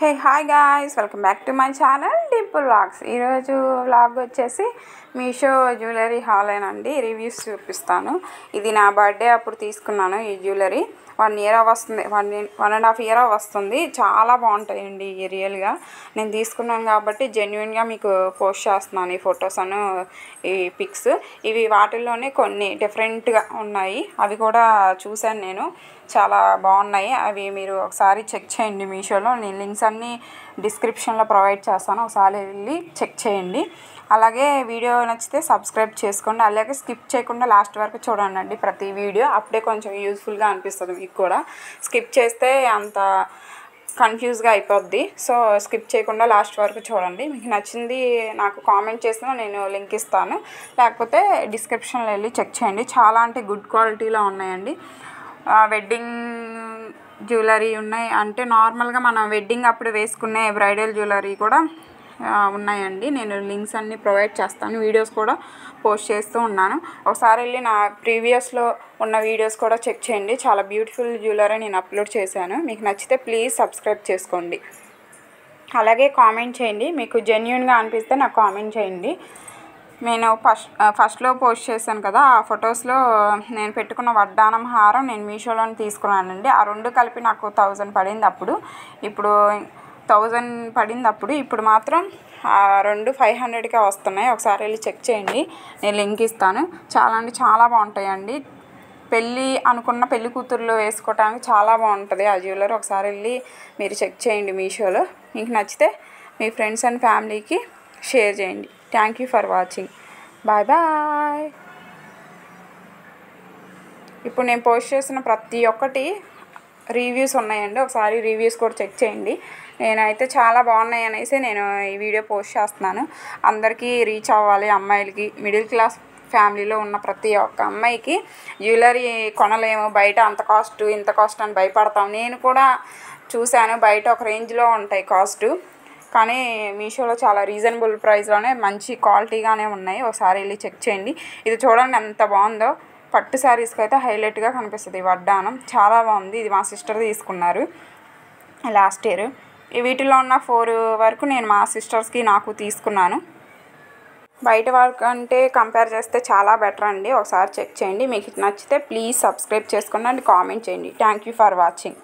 Hey hi guys, welcome back to my channel Dimple vlogs. ఈరోజు vlog వచ్చేసి Meesho jewellery hall అండి. Reviews చూపిస్తాను. ఇది నా బర్త్డే అప్పుడు తీసుకున్నాను. ఈ జ్యువెలరీ 1 year వస్తుంది, 1.5 year వస్తుంది. చాలా బాగుంటాయండి రియల్గా. నేను తీసుకున్నాను కాబట్టి జెన్యున్గా మీకు పోస్ట్ చేస్తున్నాను ఈ ఫొటోస్ అను ఈ పిక్స్. ఇవి వాటిల్లోనే కొన్ని డిఫరెంట్గా ఉన్నాయి. అవి కూడా చూశాను నేను, చాలా బాగున్నాయి. అవి మీరు ఒకసారి చెక్ చేయండి మీషోలో. నేను లింక్స్ అన్నీ డిస్క్రిప్షన్లో ప్రొవైడ్ చేస్తాను, ఒకసారి వెళ్ళి చెక్ చేయండి. అలాగే వీడియో నచ్చితే సబ్స్క్రైబ్ చేసుకోండి. అలాగే స్కిప్ చేయకుండా లాస్ట్ వరకు చూడండి ప్రతి వీడియో. అప్పుడే కొంచెం యూస్ఫుల్గా అనిపిస్తుంది మీకు కూడా. స్కిప్ చేస్తే అంత కన్ఫ్యూజ్గా అయిపోద్ది. సో స్కిప్ చేయకుండా లాస్ట్ వరకు చూడండి. మీకు నచ్చింది నాకు కామెంట్ చేసినా నేను లింక్ ఇస్తాను, లేకపోతే డిస్క్రిప్షన్లో వెళ్ళి చెక్ చేయండి. చాలా అంటే గుడ్ క్వాలిటీలో ఉన్నాయండి. వెడ్డింగ్ జ్యువెలరీ ఉన్నాయి, అంటే నార్మల్గా మనం వెడ్డింగ్ అప్పుడు వేసుకునే బ్రైడల్ జ్యువెలరీ కూడా ఉన్నాయండి. నేను లింక్స్ అన్నీ ప్రొవైడ్ చేస్తాను, వీడియోస్ కూడా పోస్ట్ చేస్తూ ఉన్నాను. ఒకసారి వెళ్ళి నా ప్రీవియస్లో ఉన్న వీడియోస్ కూడా చెక్ చేయండి. చాలా బ్యూటిఫుల్ జ్యువెలరీ నేను అప్లోడ్ చేశాను. మీకు నచ్చితే ప్లీజ్ సబ్స్క్రైబ్ చేసుకోండి. అలాగే కామెంట్ చేయండి, మీకు జెన్యున్గా అనిపిస్తే నాకు కామెంట్ చేయండి. నేను ఫస్ట్లో పోస్ట్ చేశాను కదా, ఆ ఫొటోస్లో నేను పెట్టుకున్న వడ్డానం హారం నేను మీషోలోనే తీసుకున్నానండి. ఆ రెండు కలిపి నాకు 1000 పడింది అప్పుడు. ఇప్పుడు 1000 పడింది అప్పుడు. ఇప్పుడు మాత్రం ఆ రెండు 500కే వస్తున్నాయి. ఒకసారి వెళ్ళి చెక్ చేయండి, నేను లింక్ ఇస్తాను. చాలా అంటే చాలా బాగుంటాయండి. పెళ్ళి అనుకున్న పెళ్లి కూతుర్లు వేసుకోవడానికి చాలా బాగుంటుంది ఆ జ్యువెలరీ. ఒకసారి వెళ్ళి మీరు చెక్ చేయండి మీషోలో. మీకు నచ్చితే మీ ఫ్రెండ్స్ అండ్ ఫ్యామిలీకి షేర్ చేయండి. Thank you for watching. Bye bye. ఇప్పుడు నేను పోస్ట్ చేసిన ప్రతి ఒక్కటి రివ్యూస్ ఉన్నాయండి, ఒకసారి రివ్యూస్ కూడా చెక్ చేయండి. నేనైతే చాలా బాగున్నాయి అనేసి నేను ఈ వీడియో పోస్ట్ చేస్తున్నాను. అందరికీ రీచ్ అవ్వాలి. అమ్మాయిలకి, మిడిల్ క్లాస్ ఫ్యామిలీలో ఉన్న ప్రతి ఒక్క అమ్మాయికి జ్యువెలరీ కొనలేము, బయట అంత కాస్ట్ ఇంత కాస్ట్ అని భయపడతాం. నేను కూడా చూశాను, బయట ఒక రేంజ్లో ఉంటాయి కాస్ట్, కానీ మీషోలో చాలా రీజనబుల్ ప్రైస్లోనే మంచి క్వాలిటీగానే ఉన్నాయి. ఒకసారి వెళ్ళి చెక్ చేయండి. ఇది చూడండి ఎంత బాగుందో. పట్టు శారీస్కి అయితే హైలైట్గా కనిపిస్తుంది ఈ వడ్డానం. చాలా బాగుంది. ఇది మా సిస్టర్ తీసుకున్నారు లాస్ట్ ఇయర్. వీటిలో ఉన్న 4 వరకు నేను మా సిస్టర్స్కి నాకు తీసుకున్నాను. బయట వరకు అంటే కంపేర్ చేస్తే చాలా బెటర్ అండి. ఒకసారి చెక్ చేయండి. మీకు నచ్చితే ప్లీజ్ సబ్స్క్రైబ్ చేసుకోండి అండ్ కామెంట్ చేయండి. Thank you for watching.